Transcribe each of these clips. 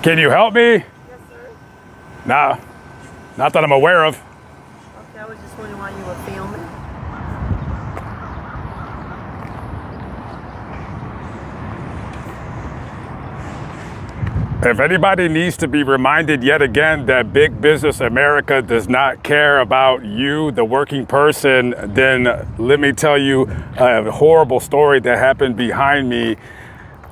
Can you help me? Yes, sir. Nah, not that I'm aware of. Okay, I was just wondering why you were filming. If anybody needs to be reminded yet again that big business America does not care about you, the working person, then let me tell you a horrible story that happened behind me.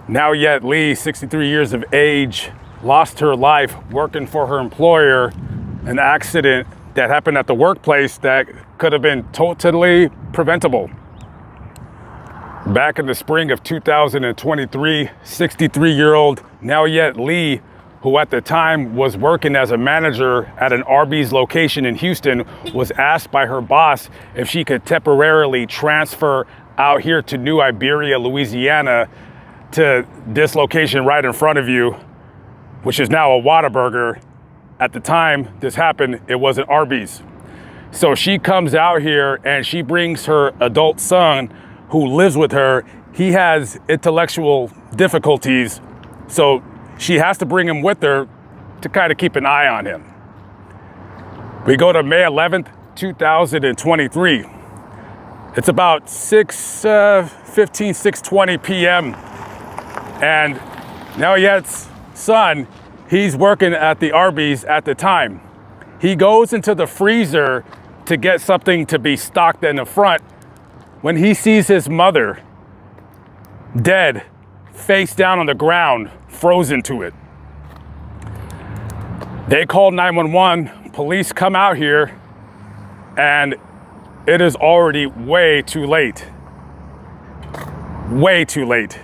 Now yet Lee, 63 years of age, lost her life working for her employer. An accident that happened at the workplace that could have been totally preventable. Back in the spring of 2023, 63-year-old now yet Lee, who at the time was working as a manager at an Arby's location in Houston, was asked by her boss if she could temporarily transfer out here to New Iberia, Louisiana, to this location right in front of you, which is now a Whataburger. At the time this happened, it was an Arby's. So she comes out here and she brings her adult son who lives with her. He has intellectual difficulties, so she has to bring him with her to kind of keep an eye on him. We go to May 11th, 2023. It's about 6:20 p.m. And now yet's son, he's working at the Arby's at the time. He goes into the freezer to get something to be stocked in the front when he sees his mother dead, face down on the ground, frozen to it. They call 911, police come out here, and it is already way too late. Way too late.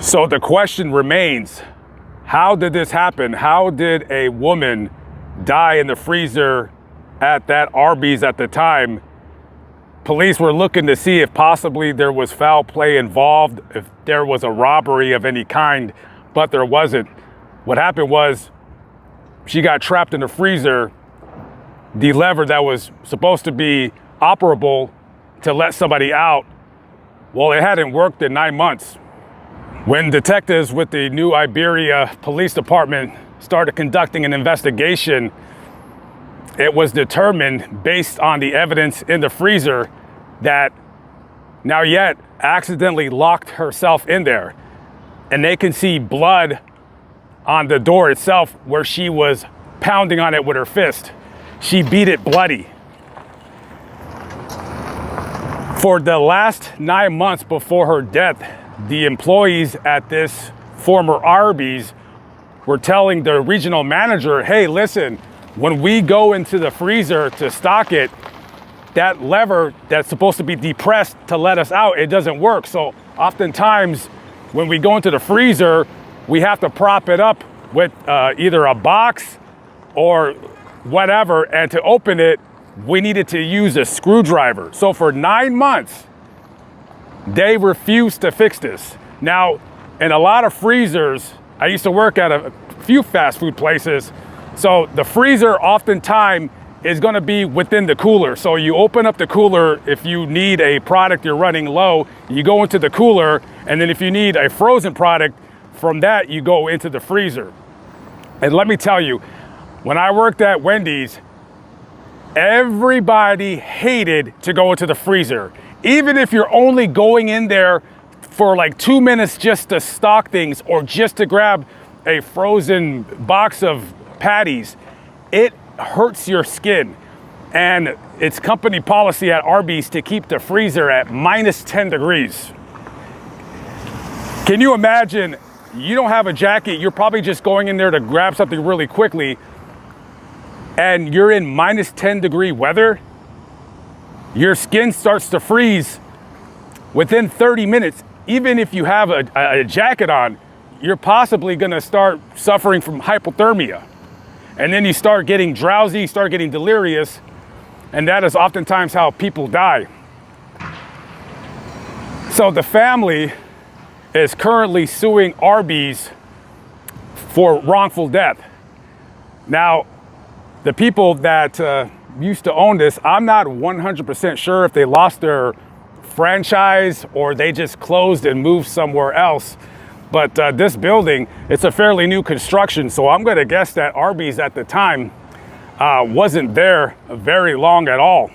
So the question remains, how did this happen? How did a woman die in the freezer at that Arby's at the time? Police were looking to see if possibly there was foul play involved, if there was a robbery of any kind, but there wasn't. What happened was she got trapped in the freezer. The lever that was supposed to be operable to let somebody out, well, it hadn't worked in 9 months. When detectives with the New Iberia Police Department started conducting an investigation, it was determined based on the evidence in the freezer that now yet accidentally locked herself in there. And they can see blood on the door itself where she was pounding on it with her fist. She beat it bloody. For the last 9 months before her death, the employees at this former Arby's were telling the regional manager, hey, listen, when we go into the freezer to stock it, that lever that's supposed to be depressed to let us out, it doesn't work. So oftentimes when we go into the freezer, we have to prop it up with either a box or whatever. And to open it, we needed to use a screwdriver. So for 9 months, they refused to fix this. Now, in a lot of freezers, I used to work at a few fast food places. So the freezer oftentimes is gonna be within the cooler. So you open up the cooler if you need a product, you're running low, you go into the cooler, and then if you need a frozen product, from that you go into the freezer. And let me tell you, when I worked at Wendy's, everybody hated to go into the freezer. Even if you're only going in there for like 2 minutes just to stock things or just to grab a frozen box of patties, it hurts your skin. And it's company policy at Arby's to keep the freezer at minus 10 degrees. Can you imagine, you don't have a jacket, you're probably just going in there to grab something really quickly, and you're in minus 10 degree weather? Your skin starts to freeze within 30 minutes. Even if you have a jacket on, you're possibly gonna start suffering from hypothermia. And then you start getting drowsy, start getting delirious, and that is oftentimes how people die. So the family is currently suing Arby's for wrongful death. Now, the people that used to own this, I'm not 100% sure if they lost their franchise or they just closed and moved somewhere else. But this building, it's a fairly new construction, so I'm gonna guess that Arby's at the time wasn't there very long at all.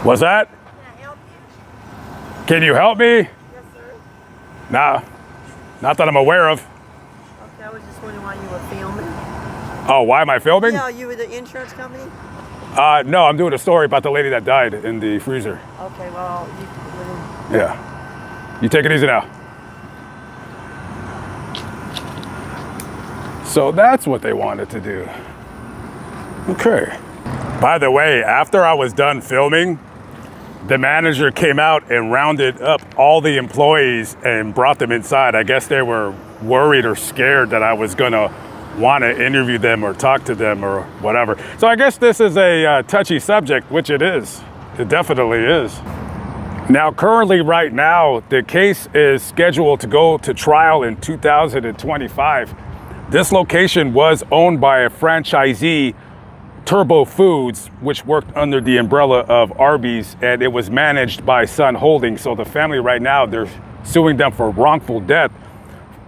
What's that? Can I help you? Can you help me? Yes, sir. Nah, not that I'm aware of. Okay, I was just wondering why you were filming. Oh, why am I filming? Yeah, you were the insurance company? No, I'm doing a story about the lady that died in the freezer. Okay, well, Yeah. You take it easy now. So that's what they wanted to do. Okay. By the way, after I was done filming, the manager came out and rounded up all the employees and brought them inside. I guess they were worried or scared that I was gonna want to interview them or talk to them or whatever. So I guess this is a touchy subject, which it is. It definitely is. Now, currently right now, the case is scheduled to go to trial in 2025. This location was owned by a franchisee, Turbo Foods, which worked under the umbrella of Arby's, and it was managed by Sun Holdings. So the family right now, they're suing them for wrongful death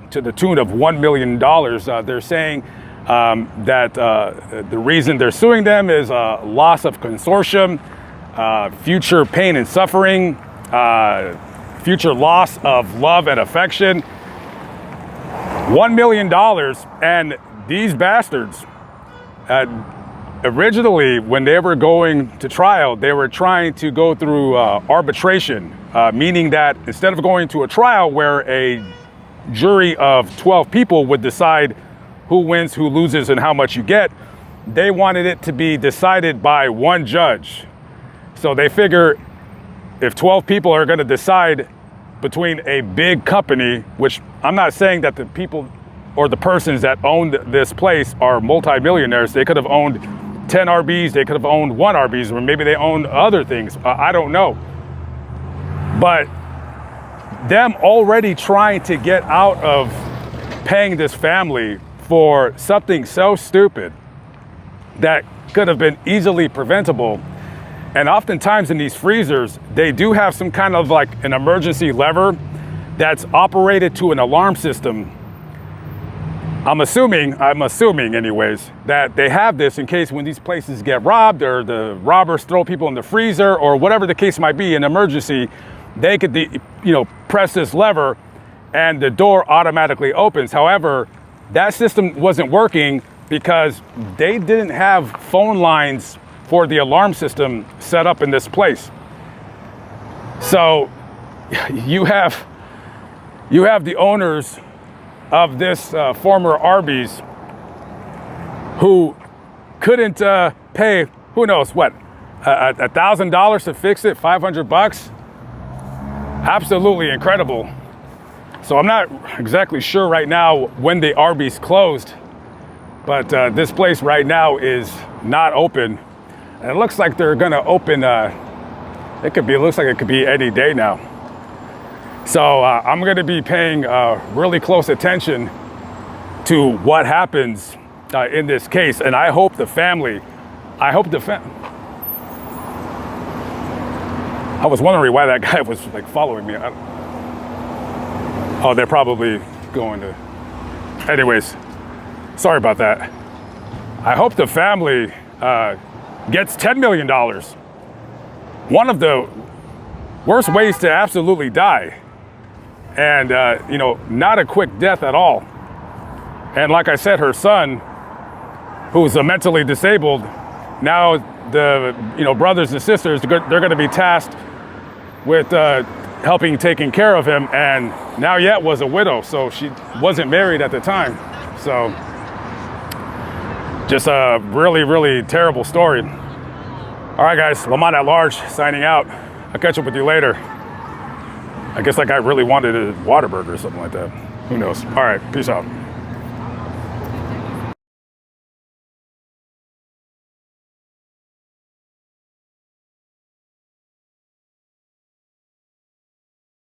to the tune of $1 million. They're saying that the reason they're suing them is loss of consortium, future pain and suffering, future loss of love and affection. $1 million, and these bastards, originally, when they were going to trial, they were trying to go through arbitration, meaning that instead of going to a trial where a jury of 12 people would decide who wins, who loses, and how much you get, they wanted it to be decided by one judge. So they figure if 12 people are going to decide between a big company, which I'm not saying that the people or the persons that owned this place are multimillionaires. They could have owned 10 RBs, they could have owned 1 Arby's, or maybe they owned other things. I don't know. But them already trying to get out of paying this family for something so stupid that could have been easily preventable. And oftentimes in these freezers, they do have some kind of like an emergency lever that's operated to an alarm system. I'm assuming anyways, that they have this in case when these places get robbed or the robbers throw people in the freezer or whatever the case might be, an emergency, they could, press this lever and the door automatically opens. However, that system wasn't working because they didn't have phone lines for the alarm system set up in this place. So you have the owners of this former Arby's who couldn't pay, who knows what, $1,000 to fix it, $500. Absolutely incredible. So I'm not exactly sure right now when the Arby's closed, but this place right now is not open. And it looks like they're gonna open, looks like it could be any day now. So I'm gonna be paying really close attention to what happens in this case. And I hope the family, I was wondering why that guy was like following me. Oh, they're probably going to, anyways, sorry about that. I hope the family gets $10 million. One of the worst ways to absolutely die. And, not a quick death at all. And like I said, her son, who's mentally disabled, now the, brothers and sisters, they're going to be tasked with helping taking care of him. And now yet was a widow, so she wasn't married at the time. So just a really, really terrible story. All right, guys, Lamont at Large signing out. I'll catch up with you later. I guess that guy really wanted a Whataburger or something like that. Who knows? All right, peace out.